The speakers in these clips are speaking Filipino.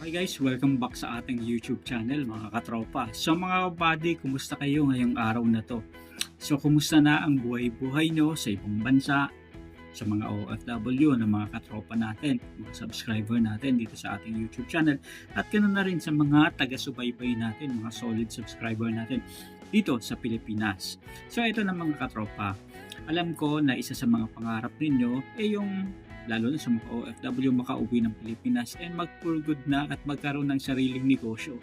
Hi guys, welcome back sa ating YouTube channel mga katropa. So mga kabady, kumusta kayo ngayong araw na to? So kumusta na ang buhay-buhay nyo sa ibang bansa, sa mga OFW na mga katropa natin, mga subscriber natin dito sa ating YouTube channel, at ganoon na rin sa mga taga-subaybay natin, mga solid subscriber natin dito sa Pilipinas. So ito na mga katropa, alam ko na isa sa mga pangarap ninyo ay yung lalo na sa mga OFW makauwi ng Pilipinas and mag-for good na at magkaroon ng sariling negosyo.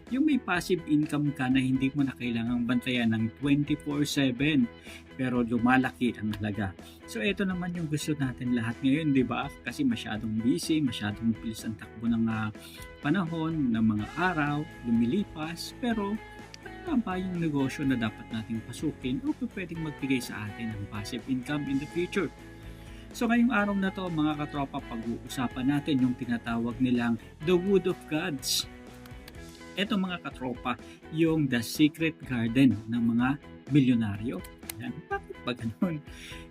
Yung may passive income ka na hindi mo na kailangang bantayan ng 24/7 pero lumalaki ang halaga. So ito naman yung gusto natin lahat ngayon, di ba? Kasi masyadong busy, masyadong bilis ang takbo ng panahon, ng mga araw, lumilipas, pero ano nga ba yung negosyo na dapat nating pasukin o pwedeng magbigay sa atin ng passive income in the future? So ngayong araw na to mga katropa, pag-uusapan natin yung tinatawag nilang The Wood of Gods. Ito mga katropa, yung The Secret Garden ng mga milyonaryo. Yan. Bakit ba ganun?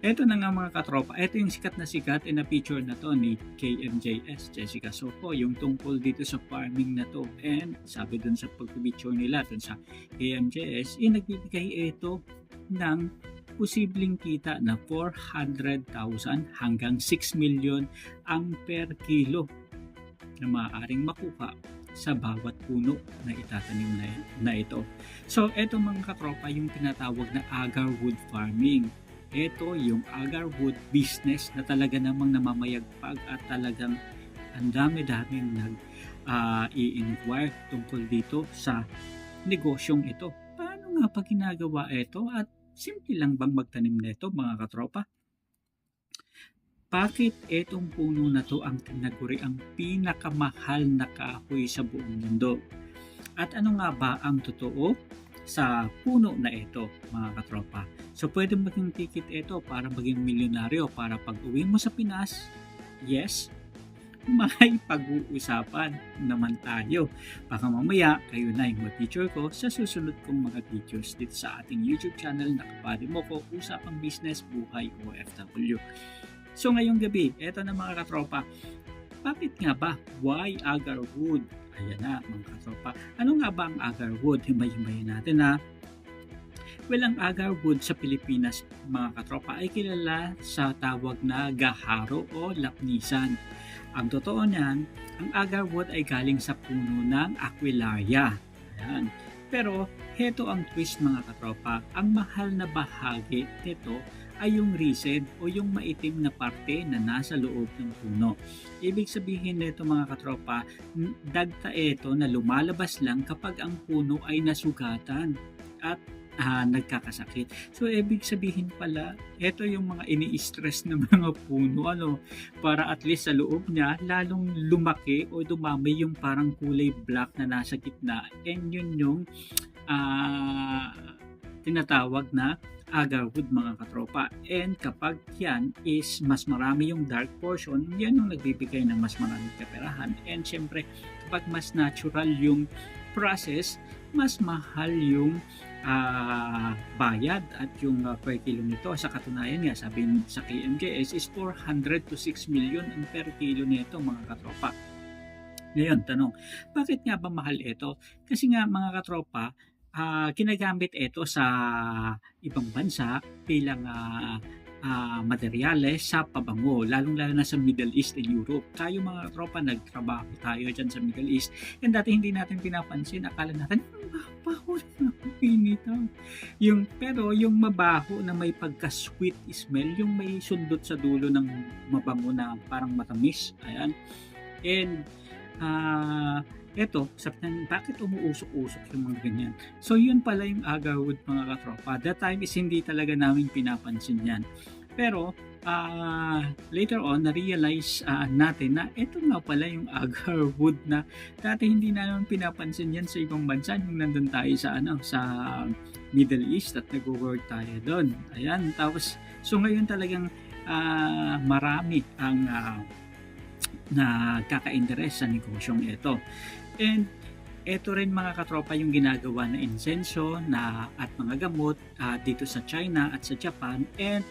Ito na nga mga katropa, ito yung sikat na picture na to ni KMJS, Jessica Soho, yung tungkol dito sa farming na to. And sabi dun sa pag-picture nila dun sa KMJS, nagbibigay ito ng posibleng kita na 400,000 hanggang 6 million ang per kilo na maaaring makuha sa bawat puno na itatanim na ito. So, ito mga katropa yung tinatawag na agarwood farming. Ito yung agarwood business na talaga namang namamayagpag at talagang ang dami-daming i-inquire tungkol dito sa negosyong ito. Paano nga pa ginagawa ito at simple lang bang magtanim nito mga katropa? Bakit etong puno na to ang tinaguri ang pinakamahal na kahoy sa buong mundo? At ano nga ba ang totoo sa puno na ito mga katropa? So pwede maging ticket ito para maging milyonaryo para pag uwi mo sa Pinas, yes, may pag-uusapan naman tayo. Baka mamaya kayo na yung mag-feature ko sa susunod kong mga videos dito sa ating YouTube channel na Kapari Mo Ko, Usapang Business, Buhay OFW. So ngayong gabi, eto na mga katropa, bakit nga ba? Why agarwood? Ayan na mga katropa. Ano nga ba ang agarwood? Himay-himayin natin na. Well, ang agarwood sa Pilipinas mga katropa ay kilala sa tawag na gaharo o lapnisan. Ang totoo niyan, ang agarwood ay galing sa puno ng Aquilaria. Ayan. Pero heto ang twist mga katropa, ang mahal na bahagi nito ay yung resin o yung maitim na parte na nasa loob ng puno. Ibig sabihin nito mga katropa, dagta ito na lumalabas lang kapag ang puno ay nasugatan at nagkakasakit. So, ibig sabihin pala, ito yung mga ini-stress ng mga puno, para at least sa loob niya, lalong lumaki o dumami yung parang kulay black na nasa gitna. And yun yung tinatawag na agarwood mga katropa. And kapag yan is mas marami yung dark portion, yan yung nagbibigay ng mas maraming kaperahan. And syempre, kapag mas natural yung process, mas mahal yung bayad at yung per kilo nito. Sa katunayan nga, sabi sa KMJS is 400 to 6 million ang per kilo nito mga katropa. Ngayon, tanong, bakit nga ba mahal ito? Kasi nga mga katropa, ginagamit ito sa ibang bansa bilang materyales sa pabango, lalong-lalo na sa Middle East and Europe. Tayo mga tropa, nagtrabaho tayo dyan sa Middle East and dati hindi natin pinapansin, akala natin, mabaho na nito. Pero yung mabaho na may pagka-sweet smell, yung may sundot sa dulo ng mabango na parang matamis, ayan. And eto, bakit umuusok-usok yung mga ganyan? So yun pala yung agarwood mga katropa. That time is hindi talaga namin pinapansin yan. Pero later on, na-realize natin na eto nga pala yung agarwood na dati hindi namin pinapansin yan sa ibang bansa nung nandun tayo sa Middle East at nag-work tayo doon. Ayan, tapos so ngayon talagang marami ang nagkaka-interest sa negosyong ito. And ito rin mga katropa yung ginagawa na insenso at mga gamot dito sa China at sa Japan. And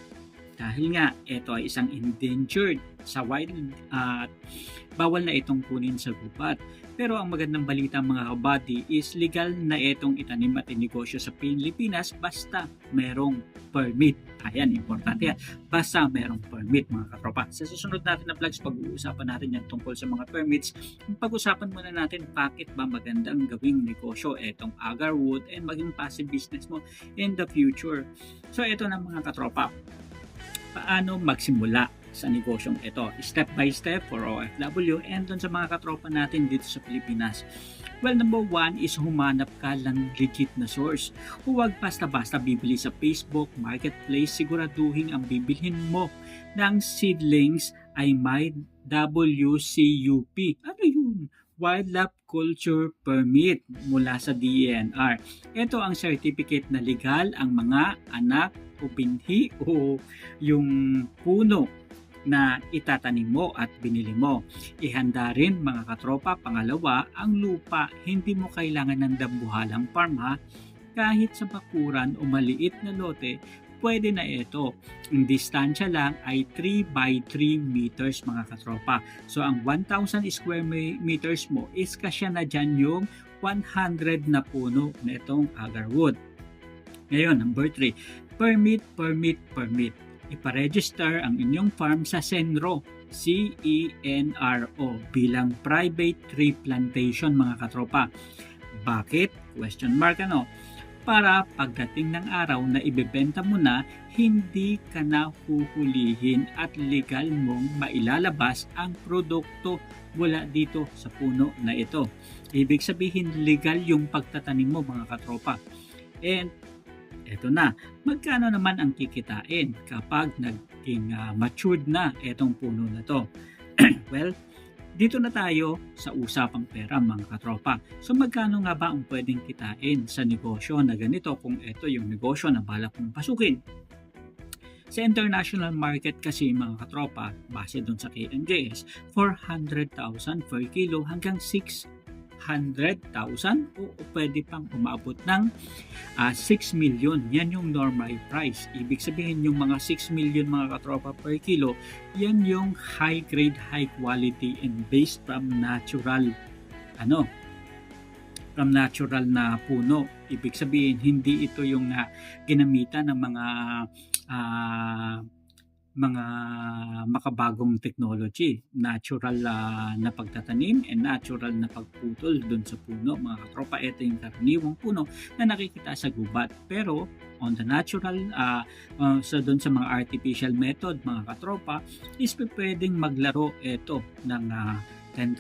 Dahil nga, ito ay isang endangered sa wild at bawal na itong kunin sa gubat. Pero ang magandang balita mga kabady is legal na itong itanim at inegosyo sa Pilipinas basta merong permit. Ayan, importante yan. Basta merong permit mga katropa. Sa susunod natin na vlogs, pag-uusapan natin yan tungkol sa mga permits. Pag-usapan muna natin bakit ba magandang gawing negosyo itong agarwood and maging passive business mo in the future. So ito na mga katropa. Paano magsimula sa negosyong ito? Step by step for OFW and dun sa mga katropa natin dito sa Pilipinas. Well, number one is humanap ka ng legit na source. Huwag basta-basta bibili sa Facebook, Marketplace. Siguraduhin ang bibilhin mo ng seedlings ay may WCUP. Ano yun? Wildlife Culture Permit mula sa DENR. Ito ang certificate na legal ang mga anak o binhi o yung puno na itatanim mo at binili mo. Ihanda rin mga katropa, pangalawa, ang lupa. Hindi mo kailangan ng dambuhalang farm ha. Kahit sa bakuran o maliit na lote, pwede na ito. Ang distansya lang ay 3 by 3 meters mga katropa. So ang 1,000 square meters mo is kasya na dyan yung 100 na puno na itong agarwood. Ngayon, number 3, permit. Iparegister ang inyong farm sa CENRO, CENRO, bilang private tree plantation mga katropa. Bakit? Question mark ano? Para pagdating ng araw na ibebenta mo na, hindi ka na huhulihin at legal mong mailalabas ang produkto mula dito sa puno na ito. Ibig sabihin, legal yung pagtatanim mo mga katropa. And eto na, magkano naman ang kikitain kapag naging matured na etong puno na to? Well, dito na tayo sa usapang pera mga katropa. So magkano nga ba ang pwedeng kitain sa negosyo na ganito kung ito yung negosyo na balak mong pasukin? Sa international market kasi mga katropa, base dun sa KMJS, 400,000 per kilo hanggang 600,000 o pwede pang umabot ng 6 million. Yan yung normal price. Ibig sabihin yung mga 6 million mga katropa per kilo, yan yung high grade, high quality and based from natural na puno. Ibig sabihin hindi ito yung ginamitan ng mga makabagong technology, natural na pagtatanim and natural na pagputol dun sa puno mga katropa. Ito yung karaniwang puno na nakikita sa gubat, pero on the natural dun sa mga artificial method mga katropa is pwedeng maglaro ito ng $10,000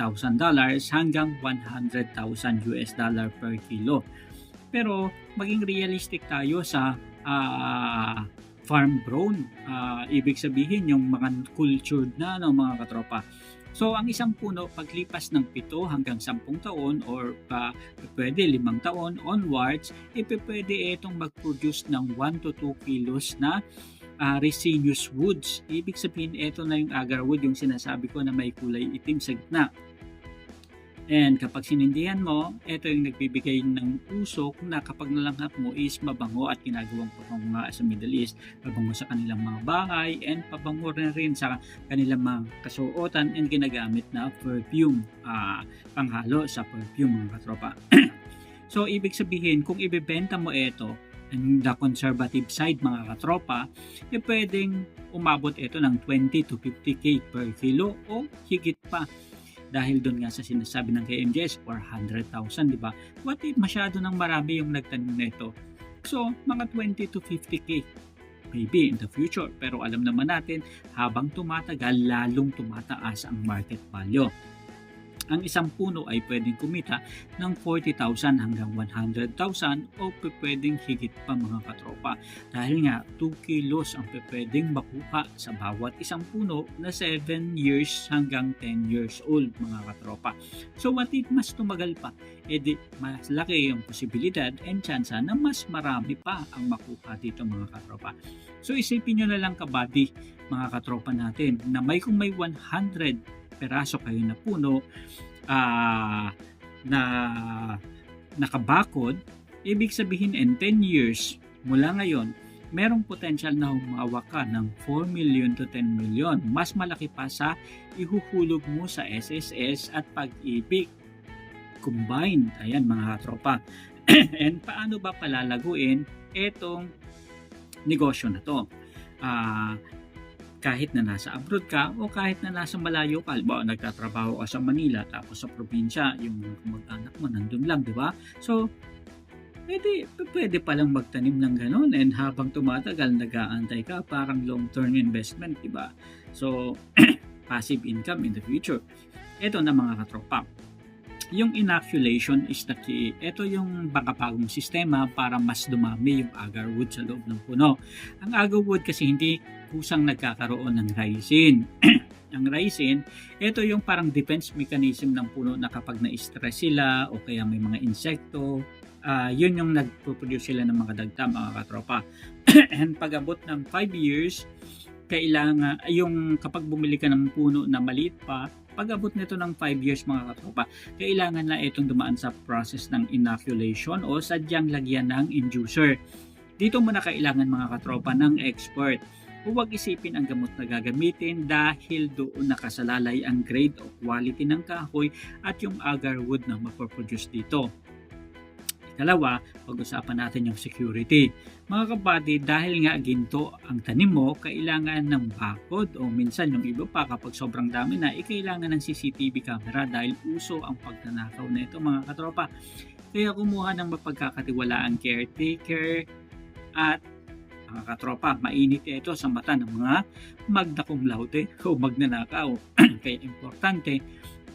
hanggang $100,000 per kilo. Pero maging realistic tayo sa farm grown, ibig sabihin yung mga cultured na mga katropa. So ang isang puno paglipas ng 7 hanggang 10 taon or pwede 5 taon onwards, pwede itong mag-produce ng 1 to 2 kilos na resinous woods. Ibig sabihin ito na yung agarwood, yung sinasabi ko na may kulay itim sa gitna. And kapag sinindihan mo, ito yung nagbibigay ng usok na kapag nalanghap mo is mabango at ginagawang pabango sa Middle East. Pabango sa kanilang mga bahay and pabango rin sa kanilang mga kasuotan and ginagamit na perfume, panghalo sa perfume mga katropa. So ibig sabihin kung ibebenta mo ito in the conservative side mga katropa, pwedeng umabot ito ng 20 to 50k per kilo o higit pa. Dahil doon nga sa sinasabi ng KMJS, 400,000, di ba? What if masyado nang marami yung nagtanim nito? So, mga 20 to 50k maybe in the future. Pero alam naman natin, habang tumatagal, lalong tumataas ang market value. Ang isang puno ay pwedeng kumita ng 40,000 hanggang 100,000 o pwedeng higit pa mga katropa. Dahil nga 2 kilos ang pwedeng makuha sa bawat isang puno na 7 years hanggang 10 years old mga katropa. So what if mas tumagal pa? Di mas laki yung posibilidad and tsansa na mas marami pa ang makuha dito mga katropa. So isipin nyo na lang kabady mga katropa natin na kung may 100 peraso kayo na puno na nakabakod, ibig sabihin in 10 years mula ngayon, merong potential na humawak ka ng 4 million to 10 million. Mas malaki pa sa ihuhulog mo sa SSS at Pag-ibig combined. Ayan mga katropa. And paano ba palalaguin itong negosyo na to? Kahit na nasa abroad ka o kahit na nasa malayo ka, halimbawa nagtatrabaho ka sa Manila tapos sa probinsya, yung mga kamag-anak mo nandun lang, di ba? So, pwede palang magtanim ng gano'n, and habang tumatagal, nag-aantay ka, parang long-term investment, di ba? So, passive income in the future. Ito na mga katropa. Yung inoculation is the key. Ito yung bagong sistema para mas dumami yung agarwood sa loob ng puno. Ang agarwood kasi hindi kusang nagkakaroon ng rhizine. Ang rhizine, ito yung parang defense mechanism ng puno na kapag na-stress sila o kaya may mga insekto, yun yung nagpo-produce sila ng mga dagta, mga katropa. And pag-abot ng 5 years, kailangan, yung kapag bumili ka ng puno na maliit pa, pag-abot nito ng 5 years mga katropa, kailangan na itong dumaan sa process ng inoculation o sadyang lagyan ng inducer. Dito mo na kailangan mga katropa ng expert. Huwag isipin ang gamot na gagamitin dahil doon nakasalalay ang grade o quality ng kahoy at yung agarwood na mapoproduce dito. Dalawa, pag-usapan natin yung security. Mga kabady, dahil nga ginto ang tanim mo, kailangan ng bakod o minsan yung iba pa kapag sobrang dami na, kailangan ng CCTV camera dahil uso ang pagnanakaw na ito mga katropa. Kaya kumuha ng mapagkakatiwalaang caretaker at mga katropa, mainit ito sa mata ng mga magna cum laude o magnanakaw. Kaya importante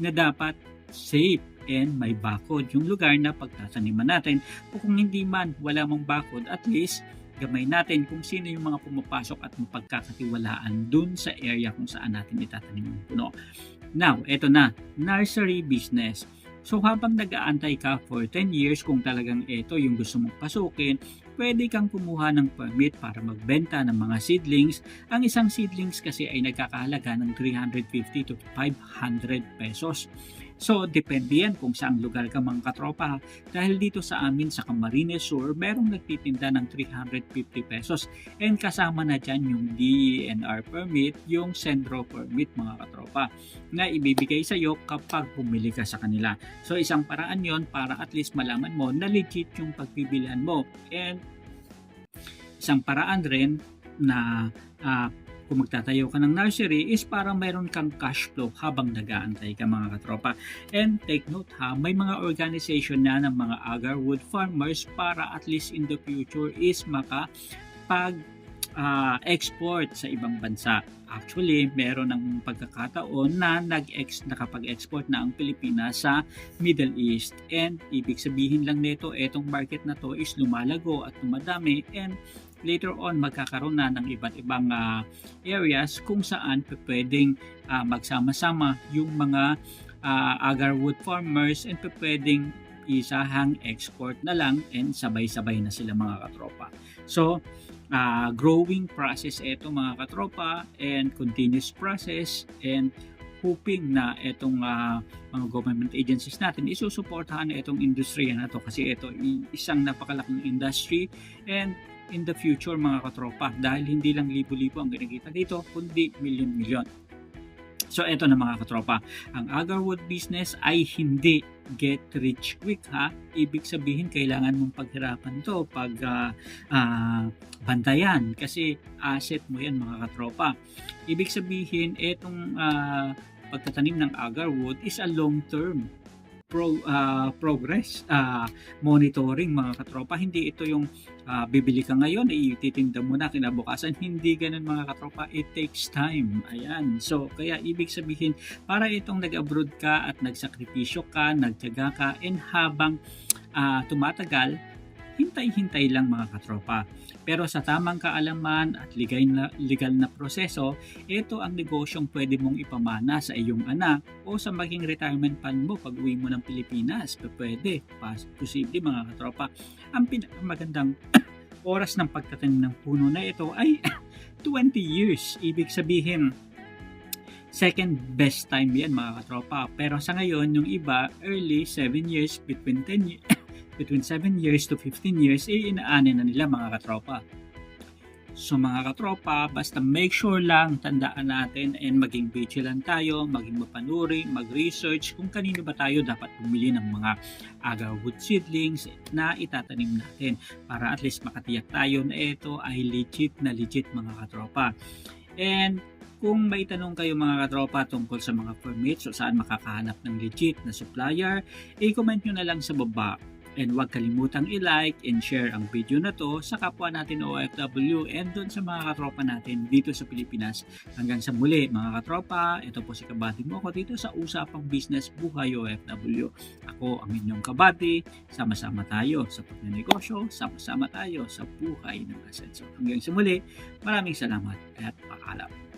na dapat safe and may bakod yung lugar na pagtataniman natin, o kung hindi man wala mong bakod, at least gamay natin kung sino yung mga pumapasok at mapagkakatiwalaan dun sa area kung saan natin itatanim yung puno. Now, eto na, nursery business. So habang nag-aantay ka for 10 years kung talagang ito yung gusto mong pasukin, pwede kang kumuha ng permit para magbenta ng mga seedlings. Ang isang seedlings kasi ay nagkakahalaga ng 350 to 500 pesos. So, depende yan kung saang lugar ka mga katropa. Dahil dito sa amin sa Camarines Sur, merong nagtitinda ng 350 pesos. And kasama na dyan yung DENR permit, yung Sendro permit mga katropa, na ibibigay sa iyo kapag bumili ka sa kanila. So, isang paraan yon para at least malaman mo na legit yung pagbibilihan mo. And isang paraan rin na kung magtatayo ka ng nursery is para mayroon kang cash flow habang nag-aantay ka mga katropa. And take note ha, may mga organization na ng mga agarwood farmers para at least in the future is makapag-export sa ibang bansa. Actually, meron ng pagkakataon na nakapag-export na ang Pilipinas sa Middle East. And ibig sabihin lang nito, etong market na to is lumalago at lumadami, and later on magkakaroon na ng iba't ibang areas kung saan pwedeng magsama-sama yung mga agarwood farmers, and pwedeng isahang export na lang and sabay-sabay na sila mga katropa. So, growing process ito mga katropa, and continuous process, and hoping na itong mga government agencies natin isusuportahan na itong industriya na to, kasi ito isang napakalaking industry, and in the future mga katropa, dahil hindi lang libo-libo ang kinikita dito, kundi milyon-milyon. So eto na mga katropa, ang agarwood business ay hindi get rich quick ha. Ibig sabihin kailangan mong paghirapan to, bantayan, kasi asset mo yan mga katropa. Ibig sabihin etong pagtatanim ng agarwood is a long term progress monitoring mga katropa. Hindi ito yung bibili ka ngayon, ititinda mo na kinabukasan. Hindi ganun mga katropa, it takes time. Ayan, so kaya ibig sabihin para itong nag-abroad ka at nagsakripisyo ka, nagtiyaga ka, and habang tumatagal, hintay-hintay lang mga katropa. Pero sa tamang kaalaman at legal na proseso, ito ang negosyong pwede mong ipamana sa iyong anak o sa maging retirement fund mo pag uwi mo ng Pilipinas. Pwede, posible mga katropa. Ang pinakamagandang oras ng pagtatanim ng puno na ito ay 20 years. Ibig sabihin, second best time yan mga katropa. Pero sa ngayon, yung iba, early 7 years, between 7 years to 15 years, inaanin na nila mga katropa. So mga katropa, basta make sure lang, tandaan natin and maging vigilant tayo, maging mapanuri, mag-research kung kanino ba tayo dapat bumili ng mga agarwood seedlings na itatanim natin para at least makatiyak tayo na ito ay legit na legit mga katropa. And kung may tanong kayo mga katropa tungkol sa mga permits o saan makakahanap ng legit na supplier, i-comment nyo na lang sa baba. And huwag kalimutang i-like and share ang video na to sa kapwa natin OFW and doon sa mga katropa natin dito sa Pilipinas. Hanggang sa muli mga katropa, ito po si Kabady mo ako dito sa Usapang Business Buhay OFW. Ako ang inyong kabady, sama-sama tayo sa pagnenegosyo, sama-sama tayo sa buhay ng asenso. Hanggang sa muli, maraming salamat at paalam.